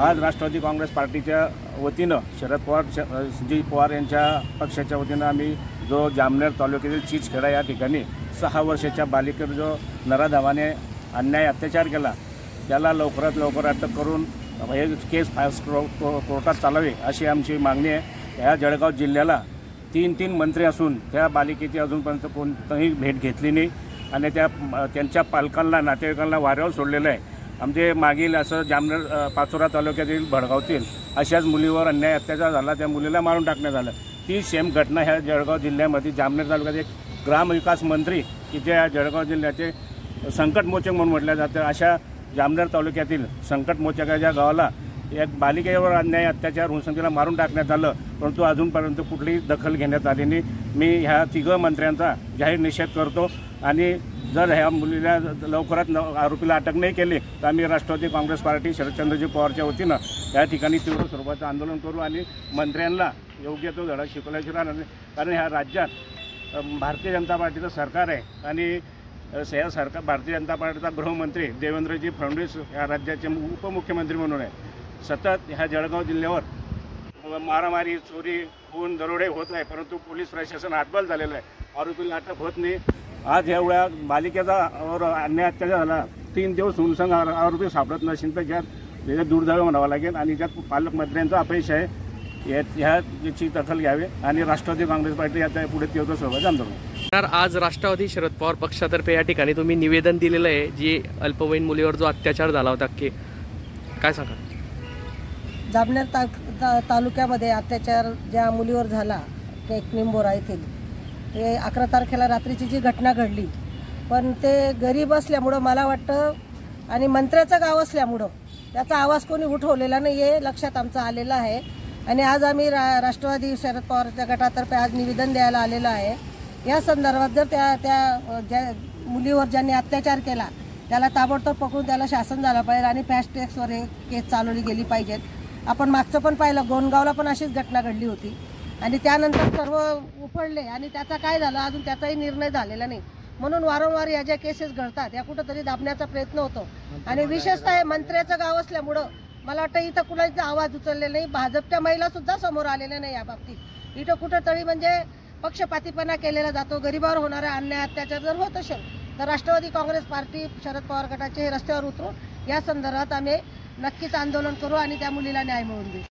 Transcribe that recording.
आज राष्ट्रवादी काँग्रेस पार्टीच्या वतीनं शरद पवार जी पवार यांच्या पक्षाच्या वतीनं आम्ही जो जामनेर तालुक्यातील चिचखेडा या ठिकाणी 6 वर्षाच्या बालिकेवर जो नराधमाने अन्याय अत्याचार केला त्याला लवकरात लवकर अटक करून हे केस फास्ट कोर्टात चालावे अशी आमची मागणी आहे। ह्या जळगाव जिल्ह्याला 3 मंत्री असून त्या बालिकेची अजूनपर्यंत कोणतीही भेट घेतली नाही आणि त्यांच्या पालकांना नातेवाईकांना वाऱ्यावर सोडलेलं आहे। आमचे मागील असं जामनेर पाचोरा तालुक्यातील भडगावतील अशाच मुलीवर अन्याय अत्याचार झाला, त्या मुलीला मारून टाकण्यात आलं। ती सेम घटना ह्या जळगाव जिल्ह्यामध्ये जामनेर तालुक्यात एक ग्रामविकास मंत्री की त्या जळगाव जिल्ह्याचे संकटमोचक म्हणून म्हटलं जातं अशा जामनेर तालुक्यातील संकटमोचकाच्या गावाला एक बालिकेवर अन्याय अत्याचार होऊन तिला मारून टाकण्यात आलं, परंतु अजूनपर्यंत कुठलीही दखल घेण्यात आली नाही। मी ह्या 3 मंत्र्यांचा जाहीर निषेध करतो आणि जर ह्या मुलीला लवकरात आरोपीला अटक नाही केली तर आम्ही राष्ट्रवादी काँग्रेस पार्टी शरदचंद्रजी पवारच्या वतीनं या ठिकाणी तीव्र स्वरूपाचं आंदोलन करू आणि मंत्र्यांना योग्य तो धडा शिकवल्याशिवाय राहणार नाही। कारण ह्या राज्यात भारतीय जनता पार्टीचं सरकार आहे आणि या सरकार भारतीय जनता पार्टीचा गृहमंत्री देवेंद्रजी फडणवीस या राज्याचे उपमुख्यमंत्री म्हणून आहे। सतत ह्या जळगाव जिल्ह्यावर मारामारी, चोरी, खून, दरोडे होत आहे, परंतु पोलीस प्रशासन हातबल झालेलं आहे, आरोपीला अटक होत नाही। आज एवढ्या बालिकेचा अन्याय अत्याचार झाला, 3 दिवस हुनसंग आरोपी सापडत नसेल तर त्याच्यात दुर्दैव म्हणावं लागेल आणि त्यात पालकमंत्र्यांचा अपयश आहे। याची दखल घ्यावी आणि राष्ट्रवादी काँग्रेस पार्टी याच्या पुढे तीव्र स्वरूपाचं आंदोलन। आज राष्ट्रवादी शरद पवार पक्षातर्फे या ठिकाणी तुम्ही निवेदन दिलेलं आहे, जी अल्पवयीन मुलीवर जो अत्याचार झाला होता, की काय सांगा? जामनेर तालुक्यामध्ये अत्याचार ज्या मुलीवर झाला निंबोरा येथील, ते 11 तारखेला रात्रीची जी घटना घडली, पण ते गरीब असल्यामुळं मला वाटतं आणि मंत्र्याचं गाव असल्यामुळं त्याचा आवाज कोणी उठवलेला नाही आहे, लक्षात आमचं आलेलं आहे। आणि आज आम्ही राष्ट्रवादी शरद पवारच्या गटातर्फे आज निवेदन द्यायला आलेलं आहे। या संदर्भात जर ज्या मुलीवर ज्यांनी अत्याचार केला त्याला ताबडतोब पकडून त्याला शासन झालं पाहिजे आणि फास्ट ट्रॅकवर केस चालवली गेली पाहिजेत। आपण मागचं पण पाहिलं, गोंदगावला पण अशीच घटना घडली होती आणि त्यानंतर सर्व उफडले आणि त्याचा काय झालं अजून त्याचाही निर्णय झालेला नाही। म्हणून वारंवार या ज्या केसेस घडतात या कुठंतरी दाबण्याचा प्रयत्न होतो आणि विशेषतः हे मंत्र्याचं गाव असल्यामुळं मला वाटतं इथं कुणाचा आवाज उचललेला नाही, भाजपच्या महिला सुद्धा समोर आलेल्या नाही या बाबतीत। इथं कुठंतरी म्हणजे पक्षपातीपणा केलेला जातो। गरिबावर होणारा अन्याय अत्याचार जर होत असेल तर राष्ट्रवादी काँग्रेस पार्टी शरद पवार गटाचे रस्त्यावर उतरून या संदर्भात आम्ही नक्कीच आंदोलन करू आणि त्या मुलीला न्याय मिळवून देऊ।